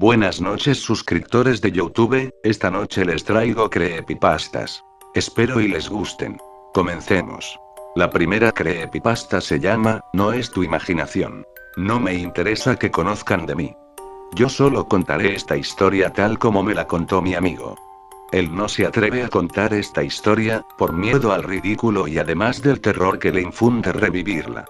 Buenas noches suscriptores de YouTube, esta noche les traigo creepypastas. Espero y les gusten. Comencemos. La primera creepypasta se llama, No es tu imaginación. No me interesa que conozcan de mí. Yo solo contaré esta historia tal como me la contó mi amigo. Él no se atreve a contar esta historia, por miedo al ridículo y además del terror que le infunde revivirla.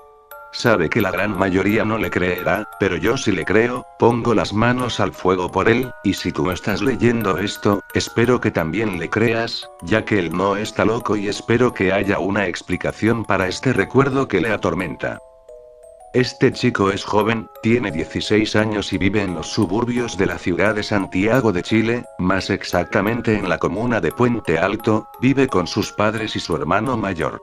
Sabe que la gran mayoría no le creerá, pero yo sí le creo, pongo las manos al fuego por él, y si tú estás leyendo esto, espero que también le creas, ya que él no está loco y espero que haya una explicación para este recuerdo que le atormenta. Este chico es joven, tiene 16 años y vive en los suburbios de la ciudad de Santiago de Chile, más exactamente en la comuna de Puente Alto, vive con sus padres y su hermano mayor.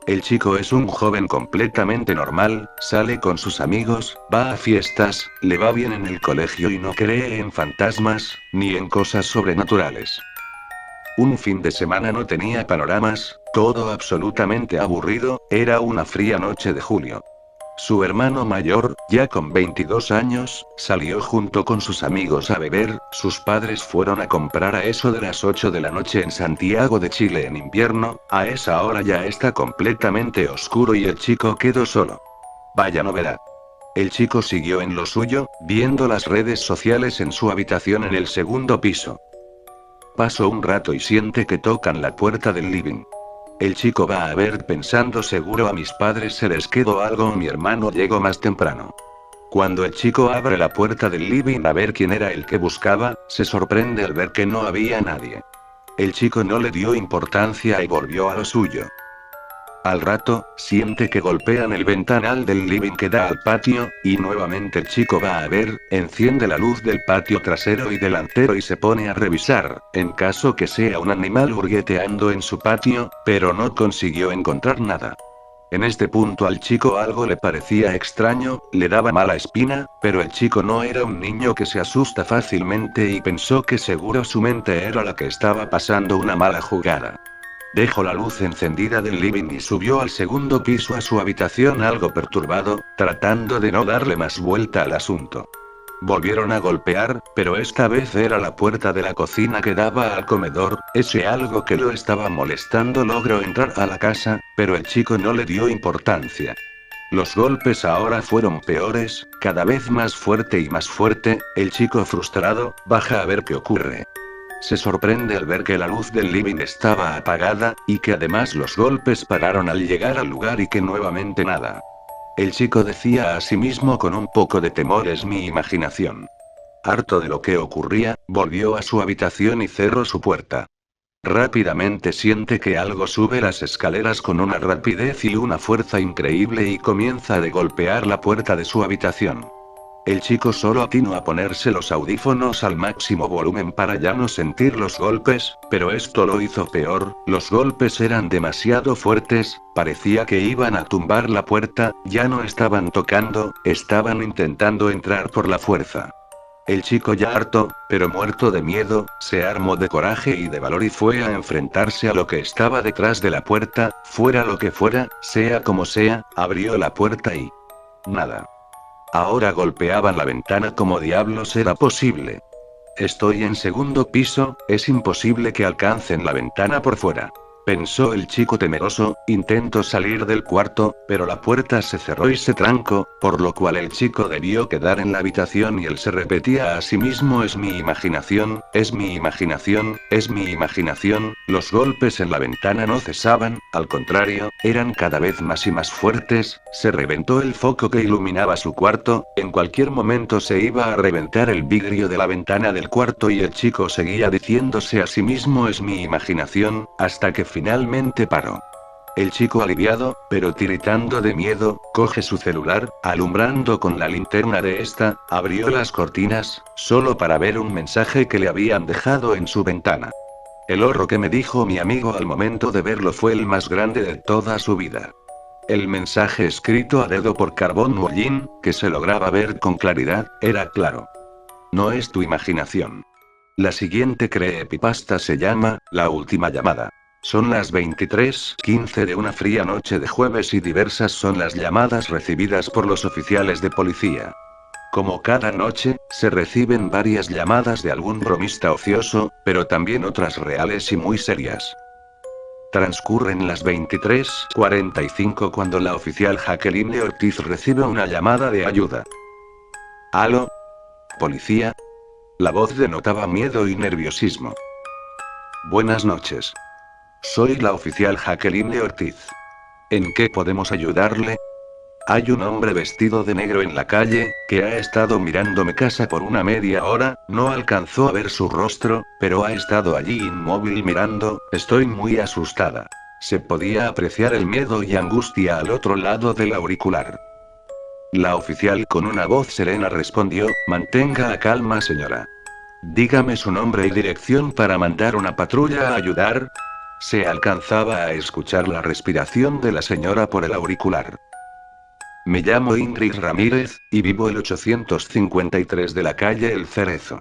El chico es un joven completamente normal, sale con sus amigos, va a fiestas, le va bien en el colegio y no cree en fantasmas, ni en cosas sobrenaturales. Un fin de semana no tenía panoramas, todo absolutamente aburrido, era una fría noche de julio. Su hermano mayor, ya con 22 años, salió junto con sus amigos a beber, sus padres fueron a comprar a eso de las 8 de la noche en Santiago de Chile en invierno, a esa hora ya está completamente oscuro y el chico quedó solo. Vaya novedad. El chico siguió en lo suyo, viendo las redes sociales en su habitación en el segundo piso. Pasó un rato y siente que tocan la puerta del living. El chico va a ver pensando seguro a mis padres se les quedó algo o mi hermano llegó más temprano. Cuando el chico abre la puerta del living a ver quién era el que buscaba, se sorprende al ver que no había nadie. El chico no le dio importancia y volvió a lo suyo. Al rato, siente que golpean el ventanal del living que da al patio, y nuevamente el chico va a ver, enciende la luz del patio trasero y delantero y se pone a revisar, en caso que sea un animal hurgueteando en su patio, pero no consiguió encontrar nada. En este punto al chico algo le parecía extraño, le daba mala espina, pero el chico no era un niño que se asusta fácilmente y pensó que seguro su mente era la que estaba pasando una mala jugada. Dejó la luz encendida del living y subió al segundo piso a su habitación algo perturbado, tratando de no darle más vuelta al asunto. Volvieron a golpear, pero esta vez era la puerta de la cocina que daba al comedor, ese algo que lo estaba molestando logró entrar a la casa, pero el chico no le dio importancia. Los golpes ahora fueron peores, cada vez más fuerte y más fuerte, el chico frustrado, baja a ver qué ocurre. Se sorprende al ver que la luz del living estaba apagada, y que además los golpes pararon al llegar al lugar y que nuevamente nada. El chico decía a sí mismo con un poco de temor es mi imaginación. Harto de lo que ocurría, volvió a su habitación y cerró su puerta. Rápidamente siente que algo sube las escaleras con una rapidez y una fuerza increíble y comienza a golpear la puerta de su habitación. El chico solo atinó a ponerse los audífonos al máximo volumen para ya no sentir los golpes, pero esto lo hizo peor, los golpes eran demasiado fuertes, parecía que iban a tumbar la puerta, ya no estaban tocando, estaban intentando entrar por la fuerza. El chico ya harto, pero muerto de miedo, se armó de coraje y de valor y fue a enfrentarse a lo que estaba detrás de la puerta, fuera lo que fuera, sea como sea, abrió la puerta y... nada. Ahora golpeaban la ventana como diablos era posible. Estoy en segundo piso, es imposible que alcancen la ventana por fuera. Pensó el chico temeroso, intentó salir del cuarto, pero la puerta se cerró y se trancó, por lo cual el chico debió quedar en la habitación y él se repetía a sí mismo es mi imaginación, es mi imaginación, es mi imaginación, los golpes en la ventana no cesaban, al contrario, eran cada vez más y más fuertes, se reventó el foco que iluminaba su cuarto, en cualquier momento se iba a reventar el vidrio de la ventana del cuarto y el chico seguía diciéndose a sí mismo es mi imaginación, hasta que finalmente paró. El chico aliviado, pero tiritando de miedo, coge su celular, alumbrando con la linterna de esta, abrió las cortinas, solo para ver un mensaje que le habían dejado en su ventana. El horror que me dijo mi amigo al momento de verlo fue el más grande de toda su vida. El mensaje escrito a dedo por Carbón Mullín, que se lograba ver con claridad, era claro. No es tu imaginación. La siguiente creepypasta se llama, La última llamada. Son las 23:15 de una fría noche de jueves y diversas son las llamadas recibidas por los oficiales de policía. Como cada noche, se reciben varias llamadas de algún bromista ocioso, pero también otras reales y muy serias. Transcurren las 23:45 cuando la oficial Jacqueline Ortiz recibe una llamada de ayuda. ¿Aló? ¿Policía? La voz denotaba miedo y nerviosismo. Buenas noches. Soy la oficial Jacqueline Ortiz. ¿En qué podemos ayudarle? Hay un hombre vestido de negro en la calle, que ha estado mirando mi casa por una media hora, no alcanzó a ver su rostro, pero ha estado allí inmóvil mirando, estoy muy asustada. Se podía apreciar el miedo y angustia al otro lado del auricular. La oficial con una voz serena respondió, mantenga la calma señora. Dígame su nombre y dirección para mandar una patrulla a ayudar. Se alcanzaba a escuchar la respiración de la señora por el auricular. Me llamo Ingrid Ramírez, y vivo el 853 de la calle El Cerezo.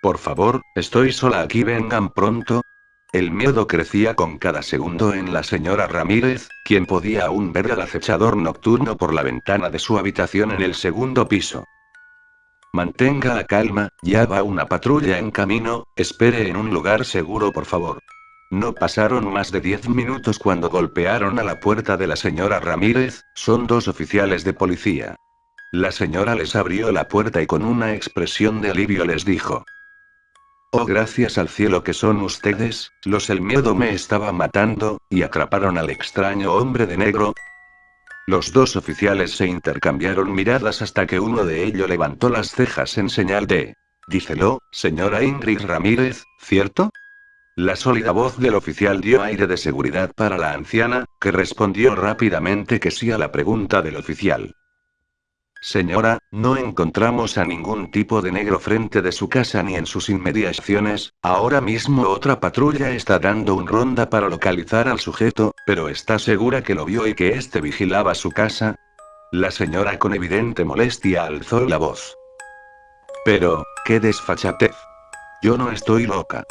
Por favor, estoy sola aquí, vengan pronto. El miedo crecía con cada segundo en la señora Ramírez, quien podía aún ver al acechador nocturno por la ventana de su habitación en el segundo piso. Mantenga la calma, ya va una patrulla en camino, espere en un lugar seguro por favor. No pasaron más de 10 minutos cuando golpearon a la puerta de la señora Ramírez, son dos oficiales de policía. La señora les abrió la puerta y con una expresión de alivio les dijo: oh, gracias al cielo que son ustedes, el miedo me estaba matando, y atraparon al extraño hombre de negro. Los dos oficiales se intercambiaron miradas hasta que uno de ellos levantó las cejas en señal de: dícelo, señora Ingrid Ramírez, ¿cierto? La sólida voz del oficial dio aire de seguridad para la anciana, que respondió rápidamente que sí a la pregunta del oficial. Señora, no encontramos a ningún tipo de negro frente de su casa ni en sus inmediaciones, ahora mismo otra patrulla está dando un ronda para localizar al sujeto, pero ¿está segura que lo vio y que éste vigilaba su casa? La señora con evidente molestia alzó la voz. Pero, qué desfachatez. Yo no estoy loca.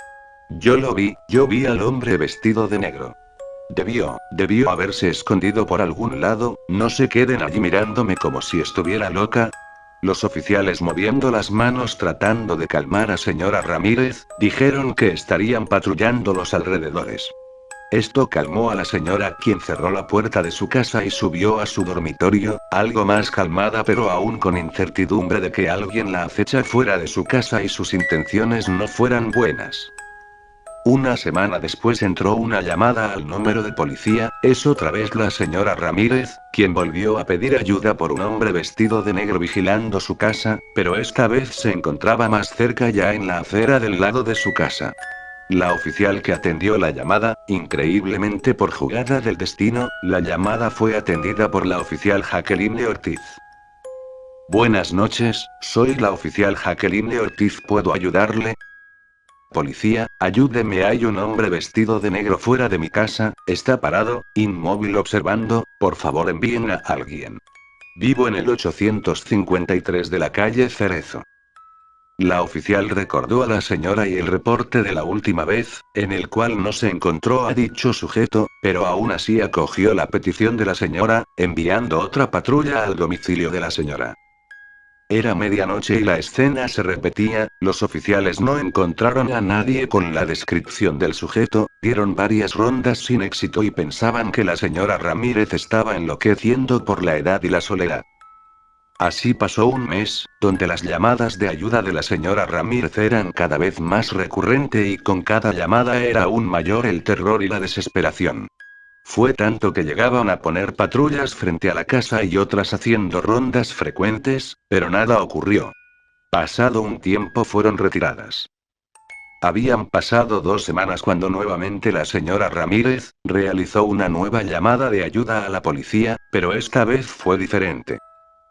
Yo vi al hombre vestido de negro. Debió haberse escondido por algún lado, no se queden allí mirándome como si estuviera loca. Los oficiales moviendo las manos tratando de calmar a señora Ramírez, dijeron que estarían patrullando los alrededores. Esto calmó a la señora, quien cerró la puerta de su casa y subió a su dormitorio, algo más calmada pero aún con incertidumbre de que alguien la acecha fuera de su casa y sus intenciones no fueran buenas. Una semana después entró una llamada al número de policía, es otra vez la señora Ramírez, quien volvió a pedir ayuda por un hombre vestido de negro vigilando su casa, pero esta vez se encontraba más cerca, ya en la acera del lado de su casa. La oficial que atendió la llamada, increíblemente por jugada del destino, la llamada fue atendida por la oficial Jacqueline Ortiz. Buenas noches, soy la oficial Jacqueline Ortiz, ¿puedo ayudarle? Policía, ayúdeme, hay un hombre vestido de negro fuera de mi casa, está parado, inmóvil observando, por favor envíen a alguien. Vivo en el 853 de la calle Cerezo. La oficial recordó a la señora y el reporte de la última vez, en el cual no se encontró a dicho sujeto, pero aún así acogió la petición de la señora, enviando otra patrulla al domicilio de la señora. Era medianoche y la escena se repetía, los oficiales no encontraron a nadie con la descripción del sujeto, dieron varias rondas sin éxito y pensaban que la señora Ramírez estaba enloqueciendo por la edad y la soledad. Así pasó un mes, donde las llamadas de ayuda de la señora Ramírez eran cada vez más recurrente y con cada llamada era aún mayor el terror y la desesperación. Fue tanto que llegaban a poner patrullas frente a la casa y otras haciendo rondas frecuentes, pero nada ocurrió. Pasado un tiempo fueron retiradas. Habían pasado 2 semanas cuando nuevamente la señora Ramírez realizó una nueva llamada de ayuda a la policía, pero esta vez fue diferente.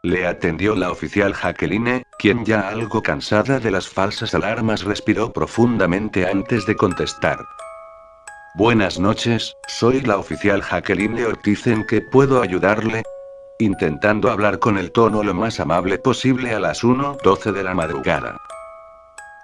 Le atendió la oficial Jacqueline, quien ya algo cansada de las falsas alarmas respiró profundamente antes de contestar. Buenas noches, soy la oficial Jacqueline Ortiz, ¿en qué puedo ayudarle? Intentando hablar con el tono lo más amable posible a las 1:12 de la madrugada.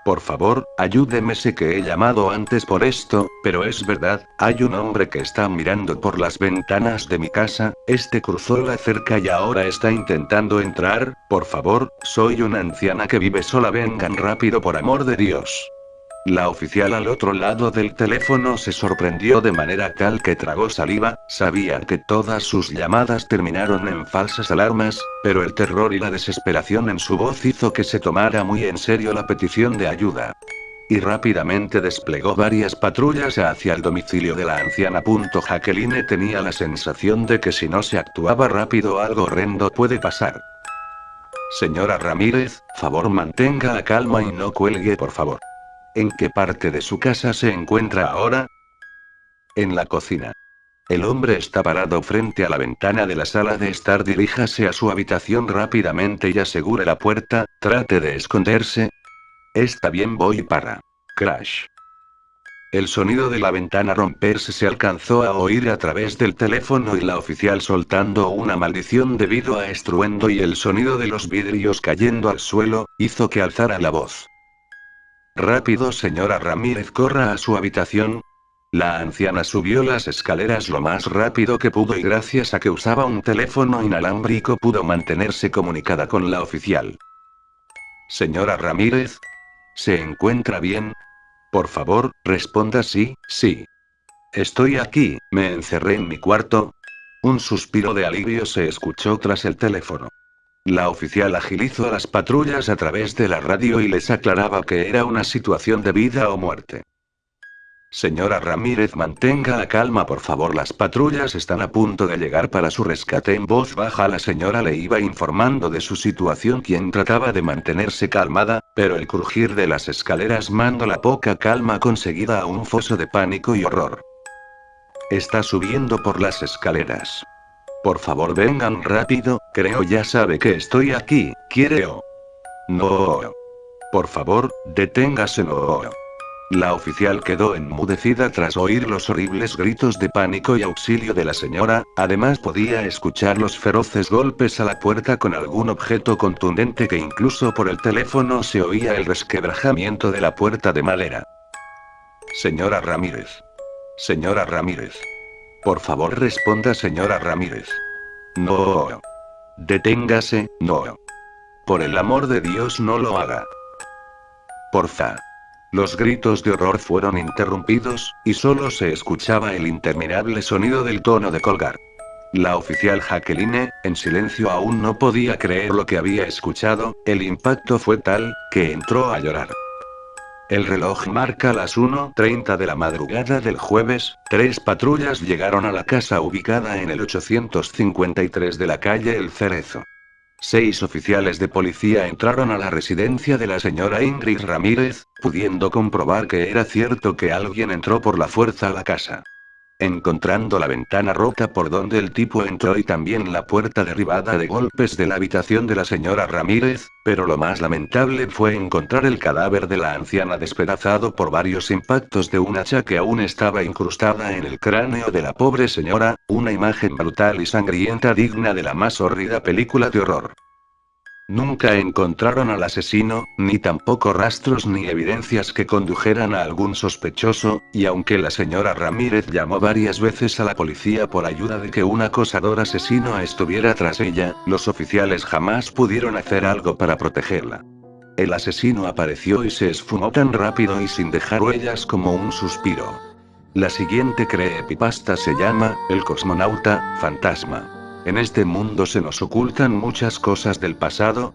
Por favor, ayúdeme, sé que he llamado antes por esto, pero es verdad, hay un hombre que está mirando por las ventanas de mi casa, cruzó la cerca y ahora está intentando entrar, por favor, soy una anciana que vive sola, vengan rápido por amor de Dios. La oficial al otro lado del teléfono se sorprendió de manera tal que tragó saliva, sabía que todas sus llamadas terminaron en falsas alarmas, pero el terror y la desesperación en su voz hizo que se tomara muy en serio la petición de ayuda. Y rápidamente desplegó varias patrullas hacia el domicilio de la anciana. Jacqueline tenía la sensación de que si no se actuaba rápido algo horrendo puede pasar. Señora Ramírez, favor mantenga la calma y no cuelgue, por favor. ¿En qué parte de su casa se encuentra ahora? En la cocina. El hombre está parado frente a la ventana de la sala de estar. Diríjase a su habitación rápidamente y asegure la puerta, trate de esconderse. Está bien, voy para. Crash. El sonido de la ventana romperse se alcanzó a oír a través del teléfono y la oficial soltando una maldición debido a estruendo y el sonido de los vidrios cayendo al suelo, hizo que alzara la voz. Rápido, señora Ramírez, corra a su habitación. La anciana subió las escaleras lo más rápido que pudo y gracias a que usaba un teléfono inalámbrico pudo mantenerse comunicada con la oficial. Señora Ramírez, ¿se encuentra bien? Por favor, responda sí, sí. Estoy aquí, me encerré en mi cuarto. Un suspiro de alivio se escuchó tras el teléfono. La oficial agilizó a las patrullas a través de la radio y les aclaraba que era una situación de vida o muerte. Señora Ramírez, mantenga la calma, por favor, las patrullas están a punto de llegar para su rescate. En voz baja la señora le iba informando de su situación, quien trataba de mantenerse calmada, pero el crujir de las escaleras mandó la poca calma conseguida a un foso de pánico y horror. Está subiendo por las escaleras. Por favor, vengan rápido, creo ya sabe que estoy aquí, ¿quiere o? No. Por favor, deténgase, no. La oficial quedó enmudecida tras oír los horribles gritos de pánico y auxilio de la señora, además podía escuchar los feroces golpes a la puerta con algún objeto contundente que incluso por el teléfono se oía el resquebrajamiento de la puerta de madera. Señora Ramírez. Señora Ramírez. Por favor, responda, señora Ramírez. No. Deténgase, no. Por el amor de Dios, no lo haga. Porfa. Los gritos de horror fueron interrumpidos, y solo se escuchaba el interminable sonido del tono de colgar. La oficial Jacqueline, en silencio, aún no podía creer lo que había escuchado, el impacto fue tal, que entró a llorar. El reloj marca las 1:30 de la madrugada del jueves, 3 patrullas llegaron a la casa ubicada en el 853 de la calle El Cerezo. 6 oficiales de policía entraron a la residencia de la señora Ingrid Ramírez, pudiendo comprobar que era cierto que alguien entró por la fuerza a la casa. Encontrando la ventana rota por donde el tipo entró y también la puerta derribada de golpes de la habitación de la señora Ramírez, pero lo más lamentable fue encontrar el cadáver de la anciana despedazado por varios impactos de un hacha que aún estaba incrustada en el cráneo de la pobre señora, una imagen brutal y sangrienta digna de la más horrida película de horror. Nunca encontraron al asesino, ni tampoco rastros ni evidencias que condujeran a algún sospechoso, y aunque la señora Ramírez llamó varias veces a la policía por ayuda de que un acosador asesino estuviera tras ella, los oficiales jamás pudieron hacer algo para protegerla. El asesino apareció y se esfumó tan rápido y sin dejar huellas como un suspiro. La siguiente creepypasta se llama, El cosmonauta fantasma. En este mundo se nos ocultan muchas cosas del pasado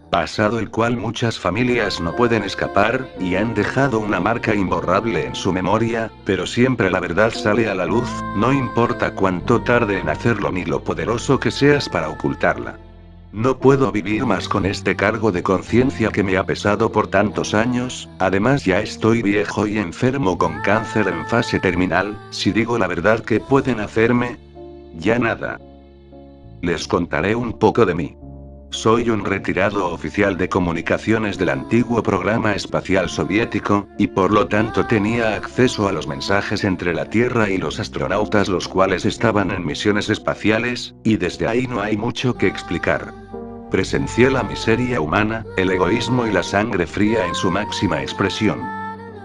el cual muchas familias no pueden escapar, y han dejado una marca imborrable en su memoria, pero siempre la verdad sale a la luz, no importa cuánto tarde en hacerlo ni lo poderoso que seas para ocultarla. No puedo vivir más con este cargo de conciencia que me ha pesado por tantos años, además ya estoy viejo y enfermo con cáncer en fase terminal, si digo la verdad, ¿qué pueden hacerme? Ya nada. Les contaré un poco de mí. Soy un retirado oficial de comunicaciones del antiguo programa espacial soviético, y por lo tanto tenía acceso a los mensajes entre la Tierra y los astronautas, los cuales estaban en misiones espaciales, y desde ahí no hay mucho que explicar. Presencié la miseria humana, el egoísmo y la sangre fría en su máxima expresión.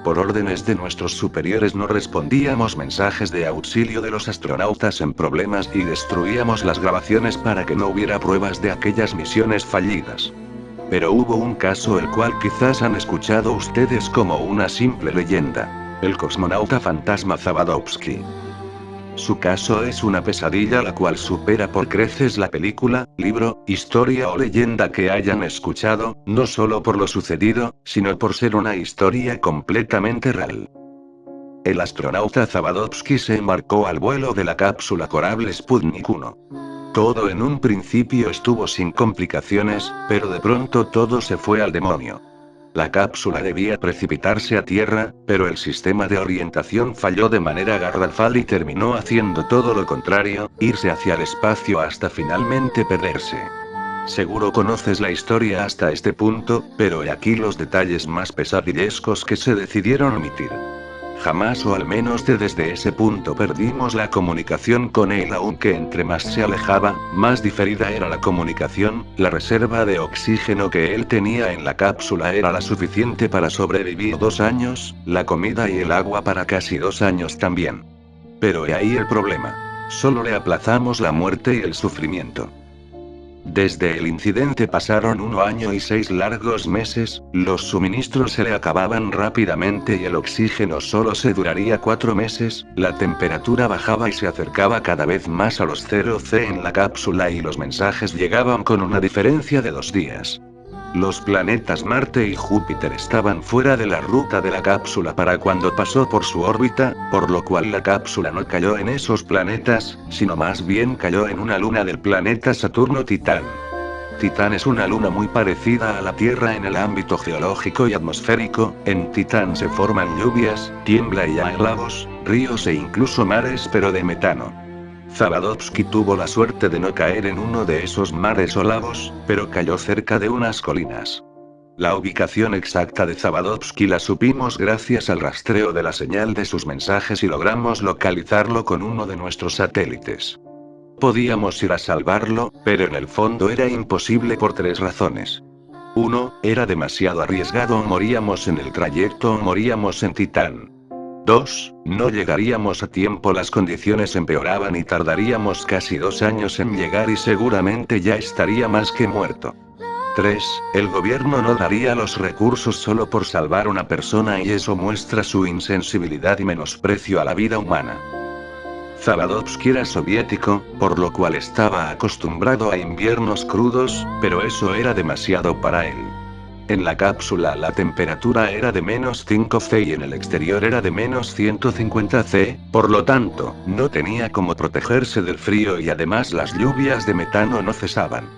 Por órdenes de nuestros superiores no respondíamos mensajes de auxilio de los astronautas en problemas y destruíamos las grabaciones para que no hubiera pruebas de aquellas misiones fallidas. Pero hubo un caso el cual quizás han escuchado ustedes como una simple leyenda: el cosmonauta fantasma Zavadovsky. Su caso es una pesadilla la cual supera por creces la película, libro, historia o leyenda que hayan escuchado, no solo por lo sucedido, sino por ser una historia completamente real. El astronauta Zavadovsky se embarcó al vuelo de la cápsula Korabl Sputnik 1. Todo en un principio estuvo sin complicaciones, pero de pronto todo se fue al demonio. La cápsula debía precipitarse a tierra, pero el sistema de orientación falló de manera garrafal y terminó haciendo todo lo contrario, irse hacia el espacio hasta finalmente perderse. Seguro conoces la historia hasta este punto, pero he aquí los detalles más pesadillescos que se decidieron omitir. Jamás o al menos desde ese punto perdimos la comunicación con él, aunque entre más se alejaba, más diferida era la comunicación. La reserva de oxígeno que él tenía en la cápsula era la suficiente para sobrevivir 2 años, la comida y el agua para casi 2 años también. Pero he ahí el problema. Solo le aplazamos la muerte y el sufrimiento. Desde el incidente pasaron 1 año y 6 largos meses, los suministros se le acababan rápidamente y el oxígeno solo se duraría 4 meses, la temperatura bajaba y se acercaba cada vez más a los 0°C en la cápsula y los mensajes llegaban con una diferencia de 2 días. Los planetas Marte y Júpiter estaban fuera de la ruta de la cápsula para cuando pasó por su órbita, por lo cual la cápsula no cayó en esos planetas, sino más bien cayó en una luna del planeta Saturno Titán. Titán es una luna muy parecida a la Tierra en el ámbito geológico y atmosférico. En Titán se forman lluvias, tiembla y hay lagos, ríos e incluso mares, pero de metano. Zavadovsky tuvo la suerte de no caer en uno de esos mares o lagos, pero cayó cerca de unas colinas. La ubicación exacta de Zavadovsky la supimos gracias al rastreo de la señal de sus mensajes y logramos localizarlo con uno de nuestros satélites. Podíamos ir a salvarlo, pero en el fondo era imposible por 3 razones. 1, era demasiado arriesgado, o moríamos en el trayecto o moríamos en Titán. 2, no llegaríamos a tiempo, las condiciones empeoraban y tardaríamos casi 2 años en llegar y seguramente ya estaría más que muerto. 3, el gobierno no daría los recursos solo por salvar una persona y eso muestra su insensibilidad y menosprecio a la vida humana. Zavadovsky era soviético, por lo cual estaba acostumbrado a inviernos crudos, pero eso era demasiado para él. En la cápsula la temperatura era de -5°C y en el exterior era de -150°C, por lo tanto, no tenía cómo protegerse del frío y además las lluvias de metano no cesaban.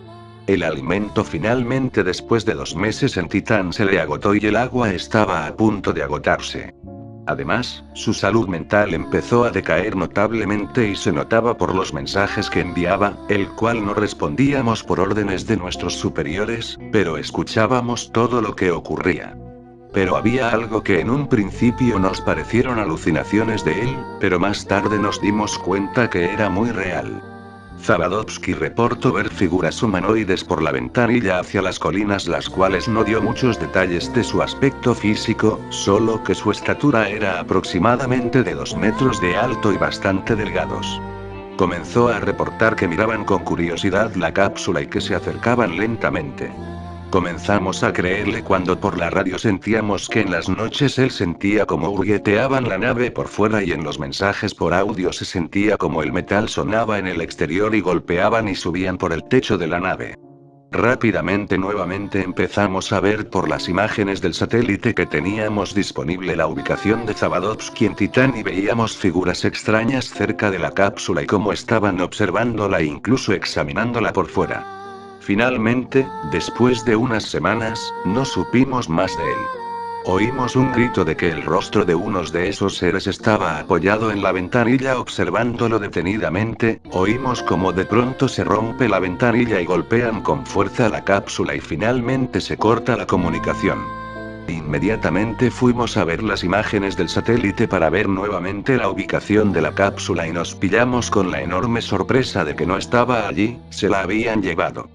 El alimento finalmente después de 2 meses en Titán se le agotó y el agua estaba a punto de agotarse. Además, su salud mental empezó a decaer notablemente y se notaba por los mensajes que enviaba, el cual no respondíamos por órdenes de nuestros superiores, pero escuchábamos todo lo que ocurría. Pero había algo que en un principio nos parecieron alucinaciones de él, pero más tarde nos dimos cuenta que era muy real. Zavadovsky reportó ver figuras humanoides por la ventanilla hacia las colinas, las cuales no dio muchos detalles de su aspecto físico, solo que su estatura era aproximadamente de 2 metros de alto y bastante delgados. Comenzó a reportar que miraban con curiosidad la cápsula y que se acercaban lentamente. Comenzamos a creerle cuando por la radio sentíamos que en las noches él sentía como hurgueteaban la nave por fuera y en los mensajes por audio se sentía como el metal sonaba en el exterior y golpeaban y subían por el techo de la nave. Rápidamente nuevamente empezamos a ver por las imágenes del satélite que teníamos disponible la ubicación de Zavadovsky en Titán y veíamos figuras extrañas cerca de la cápsula y cómo estaban observándola e incluso examinándola por fuera. Finalmente, después de unas semanas, no supimos más de él. Oímos un grito de que el rostro de uno de esos seres estaba apoyado en la ventanilla observándolo detenidamente, oímos como de pronto se rompe la ventanilla y golpean con fuerza la cápsula y finalmente se corta la comunicación. Inmediatamente fuimos a ver las imágenes del satélite para ver nuevamente la ubicación de la cápsula y nos pillamos con la enorme sorpresa de que no estaba allí, se la habían llevado.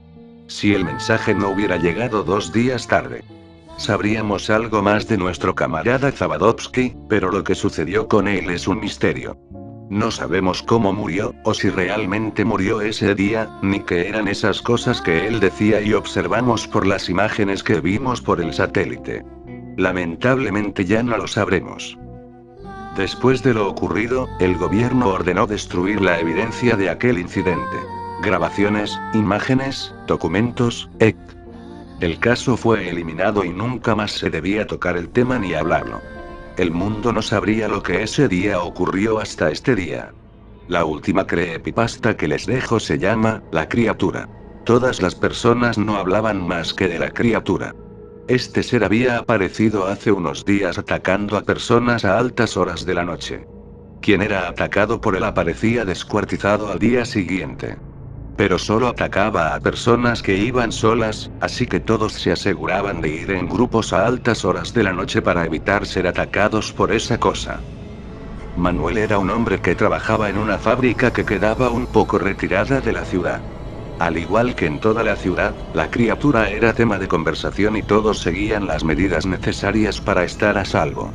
Si el mensaje no hubiera llegado 2 días tarde, sabríamos algo más de nuestro camarada Zabadovsky, pero lo que sucedió con él es un misterio. No sabemos cómo murió, o si realmente murió ese día, ni qué eran esas cosas que él decía y observamos por las imágenes que vimos por el satélite. Lamentablemente ya no lo sabremos. Después de lo ocurrido, el gobierno ordenó destruir la evidencia de aquel incidente. Grabaciones, imágenes, documentos, etc. El caso fue eliminado y nunca más se debía tocar el tema ni hablarlo. El mundo no sabría lo que ese día ocurrió hasta este día. La última creepypasta que les dejo se llama La criatura. Todas las personas no hablaban más que de la criatura. Este ser había aparecido hace unos días atacando a personas a altas horas de la noche. Quien era atacado por él aparecía descuartizado al día siguiente. Pero solo atacaba a personas que iban solas, así que todos se aseguraban de ir en grupos a altas horas de la noche para evitar ser atacados por esa cosa. Manuel era un hombre que trabajaba en una fábrica que quedaba un poco retirada de la ciudad. Al igual que en toda la ciudad, la criatura era tema de conversación y todos seguían las medidas necesarias para estar a salvo.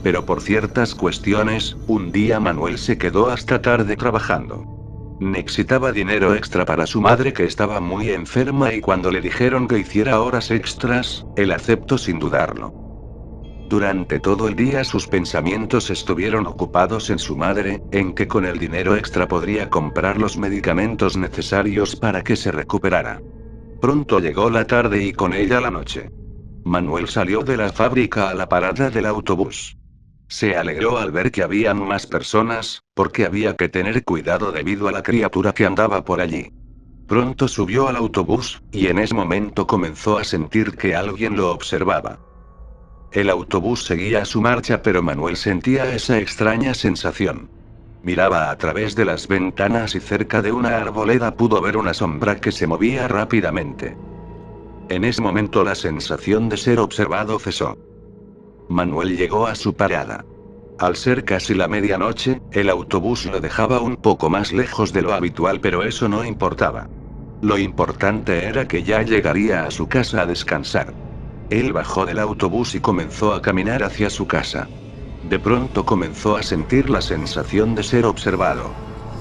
Pero por ciertas cuestiones, un día Manuel se quedó hasta tarde trabajando. Necesitaba dinero extra para su madre que estaba muy enferma y cuando le dijeron que hiciera horas extras, él aceptó sin dudarlo. Durante todo el día sus pensamientos estuvieron ocupados en su madre, en que con el dinero extra podría comprar los medicamentos necesarios para que se recuperara. Pronto llegó la tarde y con ella la noche. Manuel salió de la fábrica a la parada del autobús. Se alegró al ver que habían más personas, porque había que tener cuidado debido a la criatura que andaba por allí. Pronto subió al autobús, y en ese momento comenzó a sentir que alguien lo observaba. El autobús seguía su marcha, pero Manuel sentía esa extraña sensación. Miraba a través de las ventanas y cerca de una arboleda pudo ver una sombra que se movía rápidamente. En ese momento la sensación de ser observado cesó. Manuel llegó a su parada. Al ser casi la medianoche, el autobús lo dejaba un poco más lejos de lo habitual, pero eso no importaba. Lo importante era que ya llegaría a su casa a descansar. Él bajó del autobús y comenzó a caminar hacia su casa. De pronto comenzó a sentir la sensación de ser observado.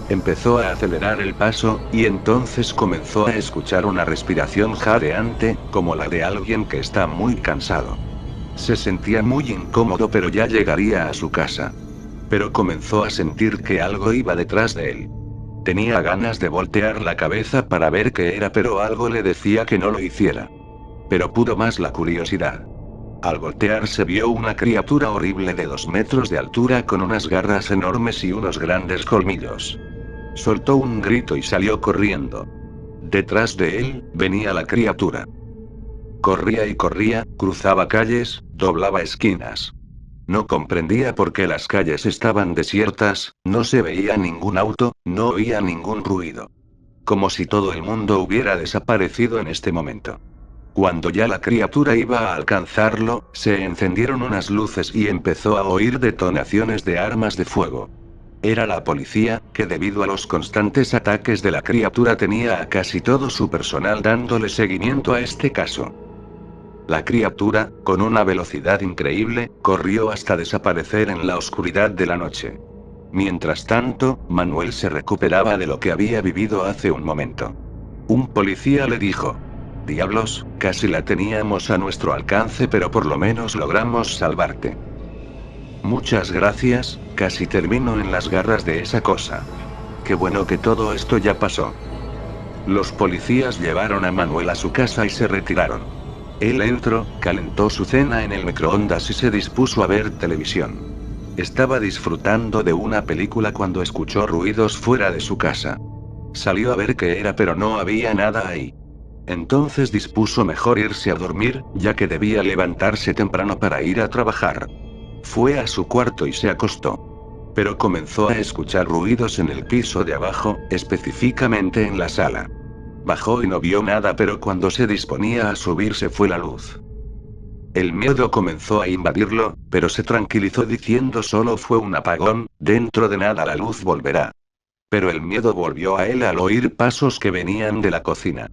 Empezó a acelerar el paso, y entonces comenzó a escuchar una respiración jadeante, como la de alguien que está muy cansado. Se sentía muy incómodo, pero ya llegaría a su casa. Pero comenzó a sentir que algo iba detrás de él. Tenía ganas de voltear la cabeza para ver qué era, pero algo le decía que no lo hiciera. Pero pudo más la curiosidad. Al voltearse vio una criatura horrible de 2 metros de altura con unas garras enormes y unos grandes colmillos. Soltó un grito y salió corriendo. Detrás de él, venía la criatura. Corría y corría, cruzaba calles, doblaba esquinas. No comprendía por qué las calles estaban desiertas, no se veía ningún auto, no oía ningún ruido. Como si todo el mundo hubiera desaparecido en este momento. Cuando ya la criatura iba a alcanzarlo, se encendieron unas luces y empezó a oír detonaciones de armas de fuego. Era la policía, que debido a los constantes ataques de la criatura tenía a casi todo su personal dándole seguimiento a este caso. La criatura, con una velocidad increíble, corrió hasta desaparecer en la oscuridad de la noche. Mientras tanto, Manuel se recuperaba de lo que había vivido hace un momento. Un policía le dijo: «Diablos, casi la teníamos a nuestro alcance, pero por lo menos logramos salvarte». «Muchas gracias, casi termino en las garras de esa cosa. Qué bueno que todo esto ya pasó». Los policías llevaron a Manuel a su casa y se retiraron. Él entró, calentó su cena en el microondas y se dispuso a ver televisión. Estaba disfrutando de una película cuando escuchó ruidos fuera de su casa. Salió a ver qué era, pero no había nada ahí. Entonces dispuso mejor irse a dormir, ya que debía levantarse temprano para ir a trabajar. Fue a su cuarto y se acostó. Pero comenzó a escuchar ruidos en el piso de abajo, específicamente en la sala. Bajó y no vio nada, pero cuando se disponía a subir se fue la luz. El miedo comenzó a invadirlo, pero se tranquilizó diciendo: solo fue un apagón, dentro de nada la luz volverá. Pero el miedo volvió a él al oír pasos que venían de la cocina.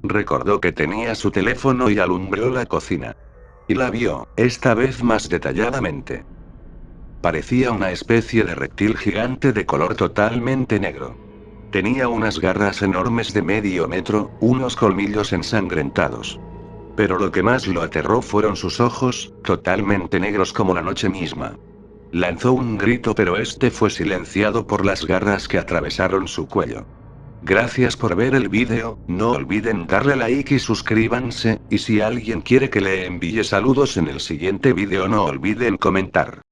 Recordó que tenía su teléfono y alumbró la cocina. Y la vio, esta vez más detalladamente. Parecía una especie de reptil gigante de color totalmente negro. Tenía unas garras enormes de medio metro, unos colmillos ensangrentados. Pero lo que más lo aterró fueron sus ojos, totalmente negros como la noche misma. Lanzó un grito, pero este fue silenciado por las garras que atravesaron su cuello. Gracias por ver el vídeo, no olviden darle like y suscríbanse, y si alguien quiere que le envíe saludos en el siguiente vídeo no olviden comentar.